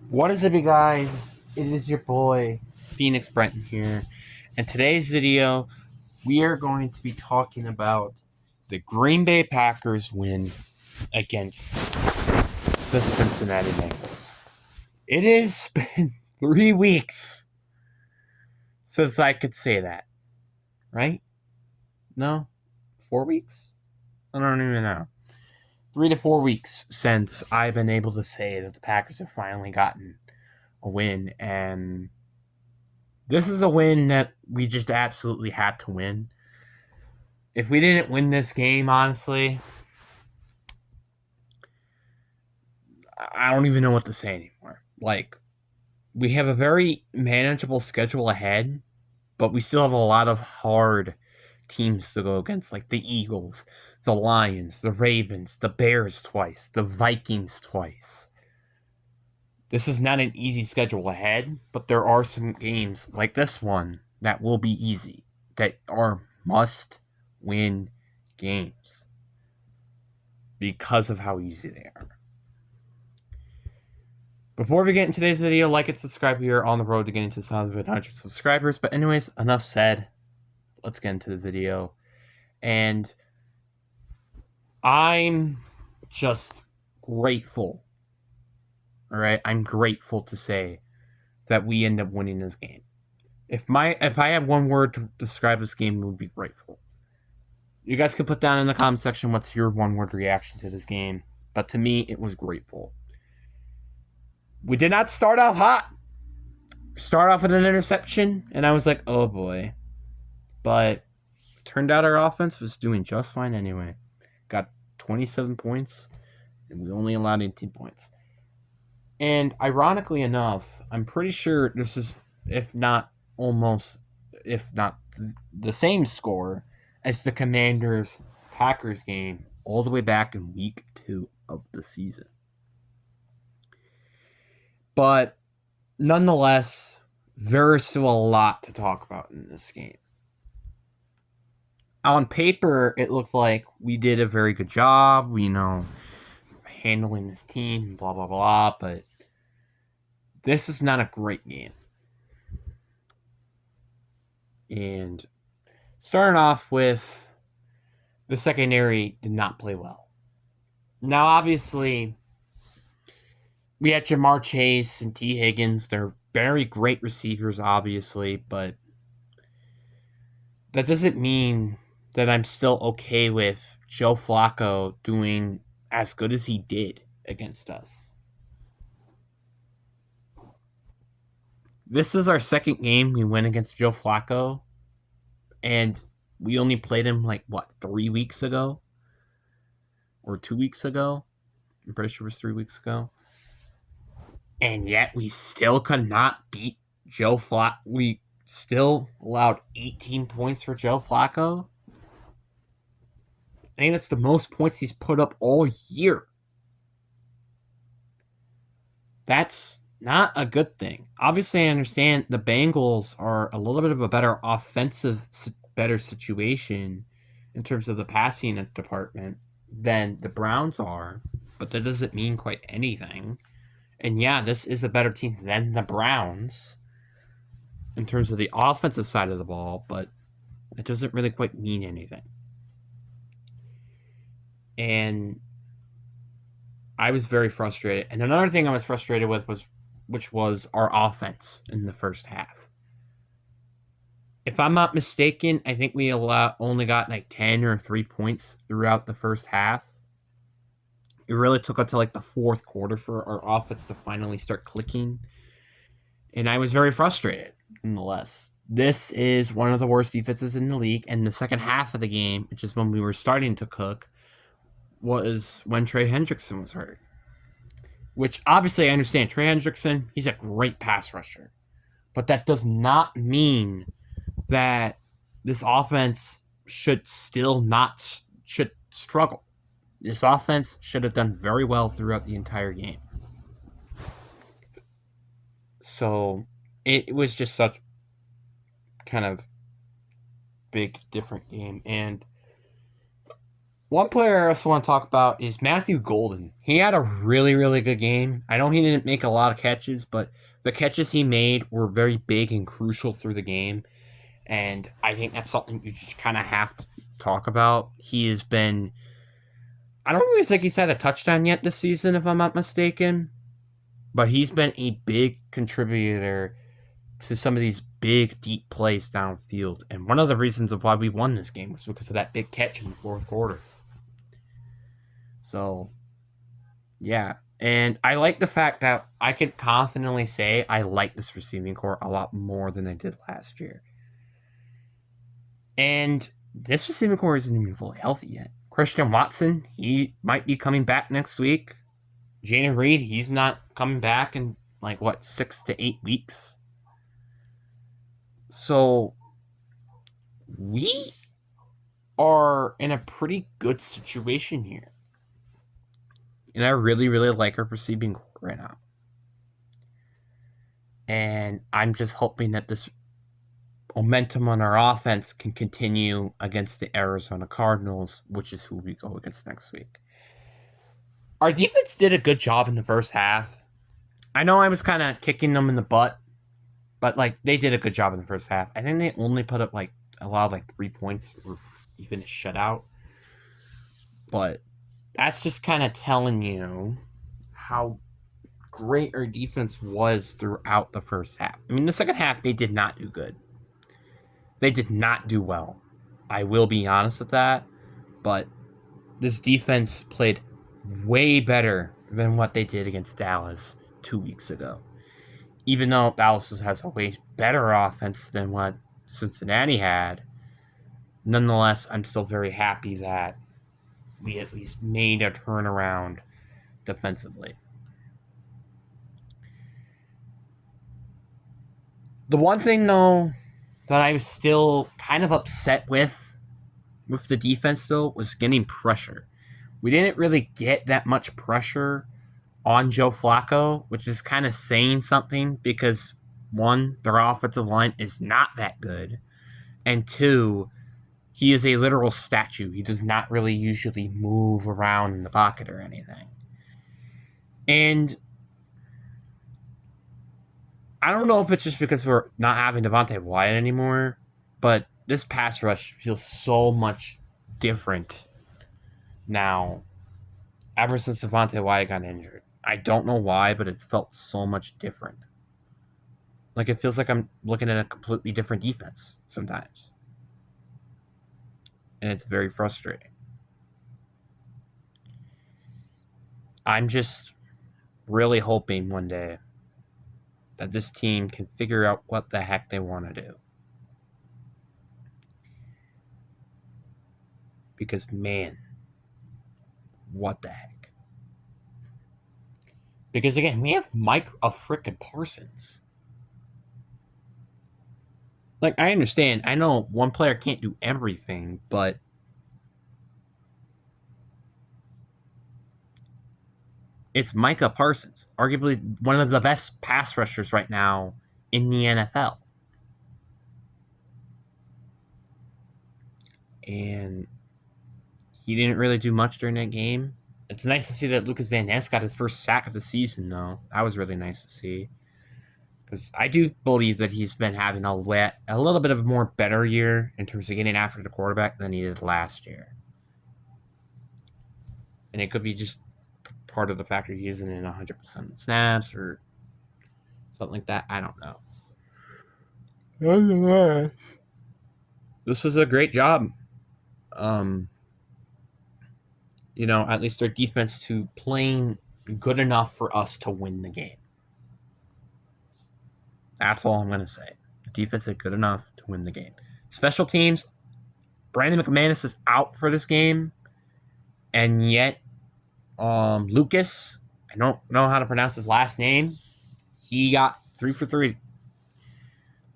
What is up, you guys? It is your boy, Phoenix Brenton here. And today's video, we are going to be talking about the Green Bay Packers win against the Cincinnati Bengals. It has been 3 weeks since I could say that, right? No? 4 weeks? I don't even know. 3 to 4 weeks since I've been able to say that the Packers have finally gotten a win, and this is a win that we just absolutely had to win. If we didn't win this game, honestly, I don't even know what to say anymore. Like, we have a very manageable schedule ahead, but we still have a lot of hard teams to go against, like the Eagles, the Lions, the Ravens, the Bears twice, the Vikings twice. This is not an easy schedule ahead, but there are some games like this one that will be easy, that are must win games because of how easy they are. Before we get into today's video, like and subscribe. We are on the road to getting to 100 subscribers. But anyways, enough said. Let's get into the video. And I'm just grateful. All right, I'm grateful to say that we end up winning this game. If I had one word to describe this game, it would be grateful. You guys can put down in the comment section what's your one word reaction to this game. But to me, it was grateful. We did not start off hot. Start off with an interception, and I was like, oh boy. But turned out our offense was doing just fine anyway. Got 27 points, and we only allowed 18 points. And ironically enough, I'm pretty sure this is, if not the same score as the Commanders-Packers game all the way back in week 2 of the season. But nonetheless, there's still a lot to talk about in this game. On paper, it looked like we did a very good job, handling this team, blah, blah, blah, but this is not a great game. And starting off with the secondary did not play well. Now, obviously, we had Jamar Chase and T. Higgins. They're very great receivers, obviously, but that doesn't mean that I'm still okay with Joe Flacco doing as good as he did against us. This is our second game we win against Joe Flacco, and we only played him 3 weeks ago? Or 2 weeks ago? I'm pretty sure it was 3 weeks ago. And yet we still could not beat Joe Flacco. We still allowed 18 points for Joe Flacco. I think that's the most points he's put up all year. That's not a good thing. Obviously, I understand the Bengals are a little bit of a better better situation in terms of the passing department than the Browns are, but that doesn't mean quite anything. And yeah, this is a better team than the Browns in terms of the offensive side of the ball, but it doesn't really quite mean anything. And I was very frustrated. And another thing I was frustrated with was our offense in the first half. If I'm not mistaken, I think we only got 10 or 3 points throughout the first half. It really took until the fourth quarter for our offense to finally start clicking. And I was very frustrated, nonetheless. This is one of the worst defenses in the league. And the second half of the game, which is when we were starting to cook, was when Trey Hendrickson was hurt. Which, obviously, I understand. Trey Hendrickson, he's a great pass rusher. But that does not mean that this offense should struggle. This offense should have done very well throughout the entire game. So it was just such kind of big, different game. And One player I also want to talk about is Matthew Golden. He had a really, really good game. I know he didn't make a lot of catches, but the catches he made were very big and crucial through the game. And I think that's something you just kind of have to talk about. He has been. I don't really think he's had a touchdown yet this season, if I'm not mistaken. But he's been a big contributor to some of these big, deep plays downfield. And one of the reasons of why we won this game was because of that big catch in the fourth quarter. So, yeah. And I like the fact that I could confidently say I like this receiving core a lot more than I did last year. And this receiving core isn't even fully healthy yet. Christian Watson, he might be coming back next week. Jayden Reed, he's not coming back in 6 to 8 weeks. So we are in a pretty good situation here. And I really, really like our receiving core right now. And I'm just hoping that this momentum on our offense can continue against the Arizona Cardinals, which is who we go against next week. Our defense did a good job in the first half. I know I was kind of kicking them in the butt, but they did a good job in the first half. I think they only put up a lot of 3 points or even a shutout. But that's just kind of telling you how great our defense was throughout the first half. I mean, the second half, they did not do good. They did not do well. I will be honest with that. But this defense played way better than what they did against Dallas 2 weeks ago. Even though Dallas has a way better offense than what Cincinnati had, nonetheless, I'm still very happy that we at least made a turnaround defensively. The one thing, though, that I was still kind of upset with the defense, though, was getting pressure. We didn't really get that much pressure on Joe Flacco, which is kind of saying something because, one, their offensive line is not that good, and two, he is a literal statue. He does not really usually move around in the pocket or anything. And I don't know if it's just because we're not having Devontae Wyatt anymore, but this pass rush feels so much different now ever since Devontae Wyatt got injured. I don't know why, but it felt so much different. It feels like I'm looking at a completely different defense sometimes. And it's very frustrating. I'm just really hoping one day that this team can figure out what the heck they want to do. Because, man, what the heck? Because, again, we have Mike frickin' Parsons. I understand. I know one player can't do everything, but it's Micah Parsons, arguably one of the best pass rushers right now in the NFL. And he didn't really do much during that game. It's nice to see that Lucas Van Ness got his first sack of the season, though. That was really nice to see. Because I do believe that he's been having a little bit of a more better year in terms of getting after the quarterback than he did last year. And it could be just part of the factor he isn't in 100% of snaps or something like that. I don't know. Nonetheless, this was a great job. At least their defense to playing good enough for us to win the game. That's all I'm going to say. The defense is good enough to win the game. Special teams, Brandon McManus is out for this game, and yet Lucas, I don't know how to pronounce his last name, he got 3 for 3.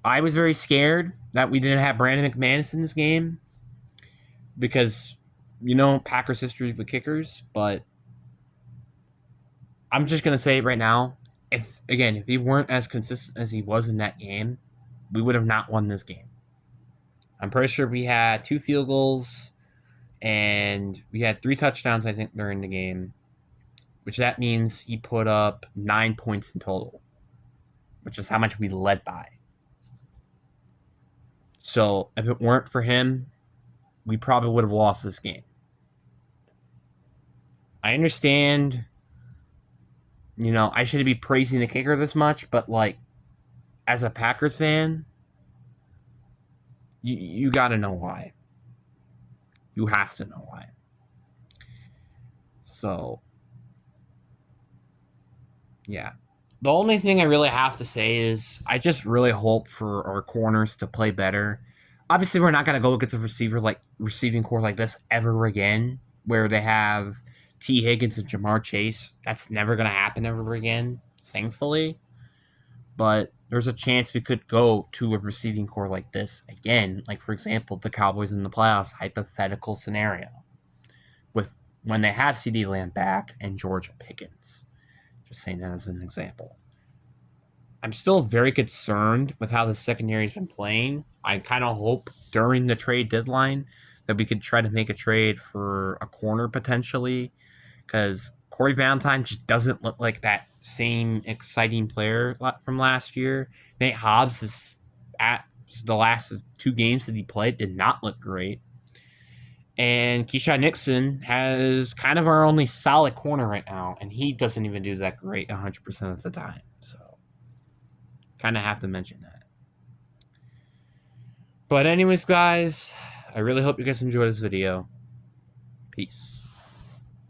I was very scared that we didn't have Brandon McManus in this game because, Packers history with kickers, but I'm just going to say it right now. If he weren't as consistent as he was in that game, we would have not won this game. I'm pretty sure we had 2 field goals And we had 3 touchdowns, I think, during the game, which that means he put up 9 points in total, which is how much we led by. So if it weren't for him, we probably would have lost this game. I understand, I shouldn't be praising the kicker this much, but, like, as a Packers fan, you got to know why. You have to know why. So, yeah. The only thing I really have to say is I just really hope for our corners to play better. Obviously, we're not going to go against a receiving core like this ever again, where they have T. Higgins and Jamar Chase. That's never going to happen ever again, thankfully. But there's a chance we could go to a receiving core like this again. Like, for example, the Cowboys in the playoffs, hypothetical scenario, with when they have CeeDee Lamb back and George Pickens. Just saying that as an example. I'm still very concerned with how the secondary has been playing. I kind of hope during the trade deadline that we could try to make a trade for a corner potentially, because Corey Valentine just doesn't look like that same exciting player from last year. Nate Hobbs is at the last 2 games that he played did not look great. And Keyshawn Nixon has kind of our only solid corner right now, and he doesn't even do that great 100% of the time. So, kind of have to mention that. But anyways, guys, I really hope you guys enjoyed this video. Peace.